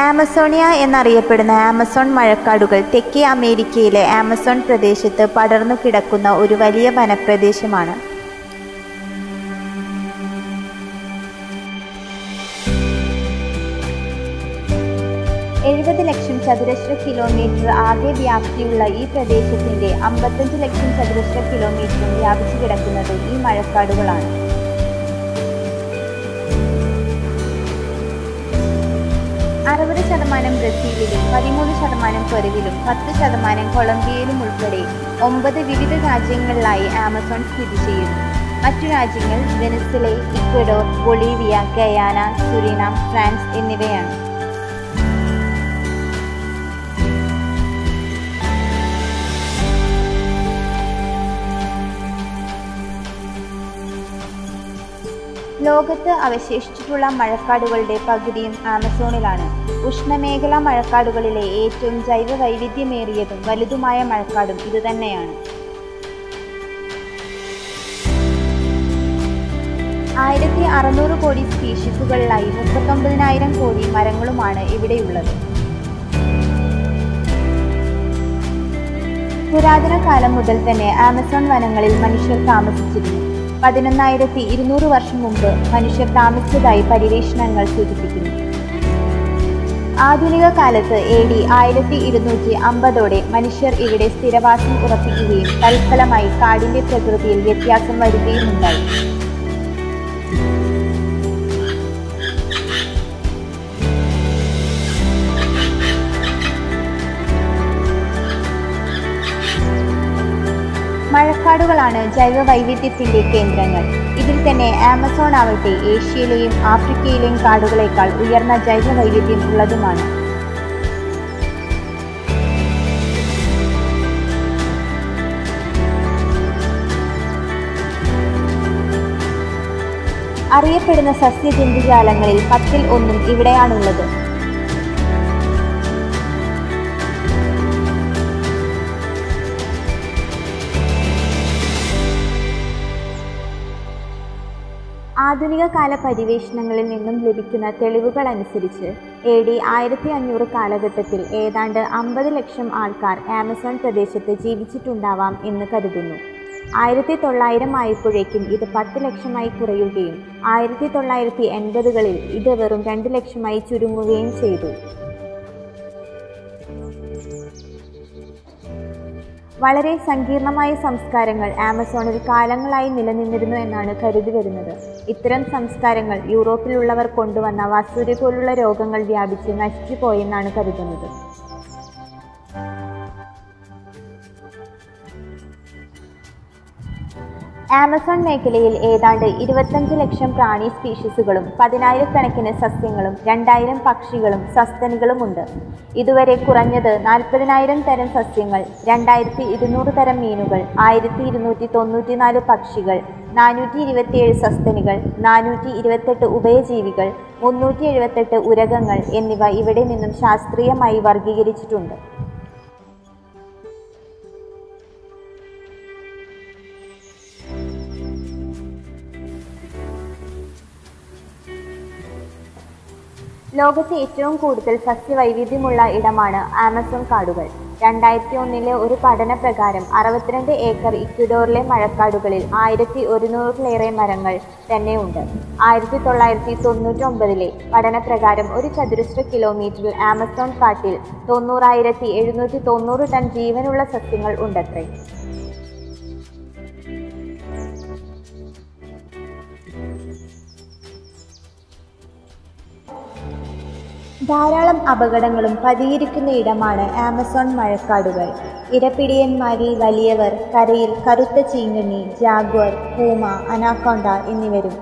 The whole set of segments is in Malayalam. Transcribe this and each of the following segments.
ആമസോണിയ എന്നറിയപ്പെടുന്ന ആമസോൺ മഴക്കാടുകൾ തെക്കേ അമേരിക്കയിലെ ആമസോൺ പ്രദേശത്ത് പടർന്നു കിടക്കുന്ന ഒരു വലിയ വനപ്രദേശമാണ്. ലക്ഷം ചതുരശ്ര കിലോമീറ്റർ ആകെ വ്യാപ്തിയുള്ള ഈ പ്രദേശത്തിന്റെ 55 ലക്ഷം ചതുരശ്ര കിലോമീറ്ററും വ്യാപിച്ചു കിടക്കുന്നത് ഈ മഴക്കാടുകളാണ്. ബ്രസീലിലും 13% പെറുവിലും 10% കൊളംബിയയിലും ഉൾപ്പെടെ 9 വിവിധ രാജ്യങ്ങളിലായി ആമസോൺ സ്ഥിതി ചെയ്യുന്നു. മറ്റു രാജ്യങ്ങൾ Venezuela, Ecuador, Bolivia, Guyana, Suriname, France എന്നിവയാണ്. ലോകത്ത് അവശേഷിച്ചിട്ടുള്ള മഴക്കാടുകളുടെ പകുതിയും ആമസോണിലാണ്. ഉഷ്ണമേഖലാ മഴക്കാടുകളിലെ ഏറ്റവും ജൈവ വൈവിധ്യമേറിയതും വലുതുമായ മഴക്കാടും ഇതുതന്നെയാണ്. 1600 കോടി സ്പീഷീസുകളിലായി 39,000 കോടി മരങ്ങളുമാണ് ഇവിടെയുള്ളത്. പുരാതന കാലം മുതൽ തന്നെ ആമസോൺ വനങ്ങളിൽ മനുഷ്യർ താമസിച്ചിരുന്നു. 11,200 വർഷം മുമ്പ് മനുഷ്യർ താമസിച്ചതായി പര്യവേഷണങ്ങൾ സൂചിപ്പിക്കുന്നു. ആധുനിക കാലത്ത് AD 1250 മനുഷ്യർ ഇവിടെ സ്ഥിരവാസം ഉറപ്പിക്കുകയും തൽഫലമായി കാടിന്റെ പ്രകൃതിയിൽ വ്യത്യാസം വരുകയുമുണ്ടായി. മഴക്കാടുകളാണ് ജൈവ വൈവിധ്യത്തിന്റെ കേന്ദ്രങ്ങൾ. ഇതിൽ തന്നെ ആമസോൺ ആവട്ടെ ഏഷ്യയിലെയും ആഫ്രിക്കയിലെയും കാടുകളേക്കാൾ ഉയർന്ന ജൈവ വൈവിധ്യം ഉള്ളതുമാണ്. അറിയപ്പെടുന്ന സസ്യജന്തുജാലങ്ങളിൽ 10-ൽ 1 ഇവിടെയാണുള്ളത്. ആധുനിക കാല പര്യവേഷണങ്ങളിൽ നിന്നും ലഭിക്കുന്ന തെളിവുകൾ അനുസരിച്ച് AD 1500 കാലഘട്ടത്തിൽ ഏതാണ്ട് 50 ലക്ഷം ആൾക്കാർ ആമസോൺ പ്രദേശത്ത് ജീവിച്ചിട്ടുണ്ടാവാം എന്ന് കരുതുന്നു. 1900 ആയപ്പോഴേക്കും ഇത് 10 ലക്ഷമായി കുറയുകയും 1980-കളിൽ ഇത് വെറും 2 ലക്ഷമായി ചുരുങ്ങുകയും ചെയ്തു. വളരെ സങ്കീർണമായ സംസ്കാരങ്ങൾ ആമസോണിൽ കാലങ്ങളായി നിലനിന്നിരുന്നു എന്നാണ് കരുതി വരുന്നത്. ഇത്തരം സംസ്കാരങ്ങൾ യൂറോപ്പിലുള്ളവർ കൊണ്ടുവന്ന വസൂരി പോലുള്ള രോഗങ്ങൾ വ്യാപിച്ച് നശിച്ചുപോയെന്നാണ് കരുതുന്നത്. ആമസോൺ മേഖലയിൽ ഏതാണ്ട് 25 ലക്ഷം പ്രാണി സ്പീഷീസുകളും 10,000 കണക്കിന് സസ്യങ്ങളും 2000 പക്ഷികളും സസ്തനികളുമുണ്ട്. ഇതുവരെ കുറഞ്ഞത് 40,000 തരം സസ്യങ്ങൾ, 2200 തരം മീനുകൾ, 1294 പക്ഷികൾ, 427 സസ്തനികൾ, 428 ഉഭയജീവികൾ, 378 ഉരഗങ്ങൾ എന്നിവ ഇവിടെ നിന്നും ശാസ്ത്രീയമായി വർഗീകരിച്ചിട്ടുണ്ട്. ലോകത്തെ ഏറ്റവും കൂടുതൽ സസ്യവൈവിധ്യമുള്ള ഇടമാണ് ആമസോൺ കാടുകൾ. 2001 ഒരു പഠന പ്രകാരം 62 ഏക്കർ ഇക്വഡോറിലെ മഴക്കാടുകളിൽ 1100-ലേറെ മരങ്ങൾ തന്നെ ഉണ്ട്. 1999 പഠനപ്രകാരം 1 ചതുരശ്ര കിലോമീറ്ററിൽ ആമസോൺ കാട്ടിൽ 90,790 ടൺ ജീവനുള്ള സസ്യങ്ങൾ ഉണ്ടത്രേ. ധാരാളം അപകടങ്ങളും പതിയിരിക്കുന്ന ഇടമാണ് ആമസോൺ മഴക്കാടുകൾ. ഇരപിടിയന്മാരിൽ വലിയവർ, കരയിൽ കറുത്ത ചീങ്കണ്ണി, ജാഗ്വർ, പൂമ, അനാക്കോണ്ട എന്നിവരും,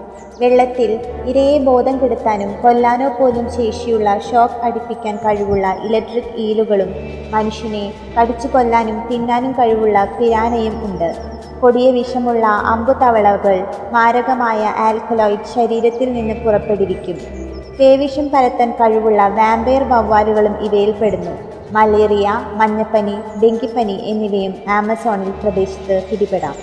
വെള്ളത്തിൽ ഇരയെ ബോധം കെടുത്താനും കൊല്ലാനോ പോലും ശേഷിയുള്ള ഷോക്ക് അടിപ്പിക്കാൻ കഴിവുള്ള ഇലക്ട്രിക് ഈലുകളും, മനുഷ്യനെ കടിച്ചു കൊല്ലാനും തിന്നാനും കഴിവുള്ള പിരാനയും ഉണ്ട്. കൊടിയ വിഷമുള്ള അമ്പുതവളകൾ മാരകമായ ആൽക്കലോയിഡ് ശരീരത്തിൽ നിന്ന് പുറപ്പെടുവിക്കും. പേവിഷം പരത്താൻ കഴിവുള്ള വാമ്പയർ വവ്വാലുകളും ഇവയിൽപ്പെടുന്നു. മലേറിയ, മഞ്ഞപ്പനി, ഡെങ്കിപ്പനി എന്നിവയും ആമസോണിൽ പ്രദേശത്ത് പിടിപെടാം.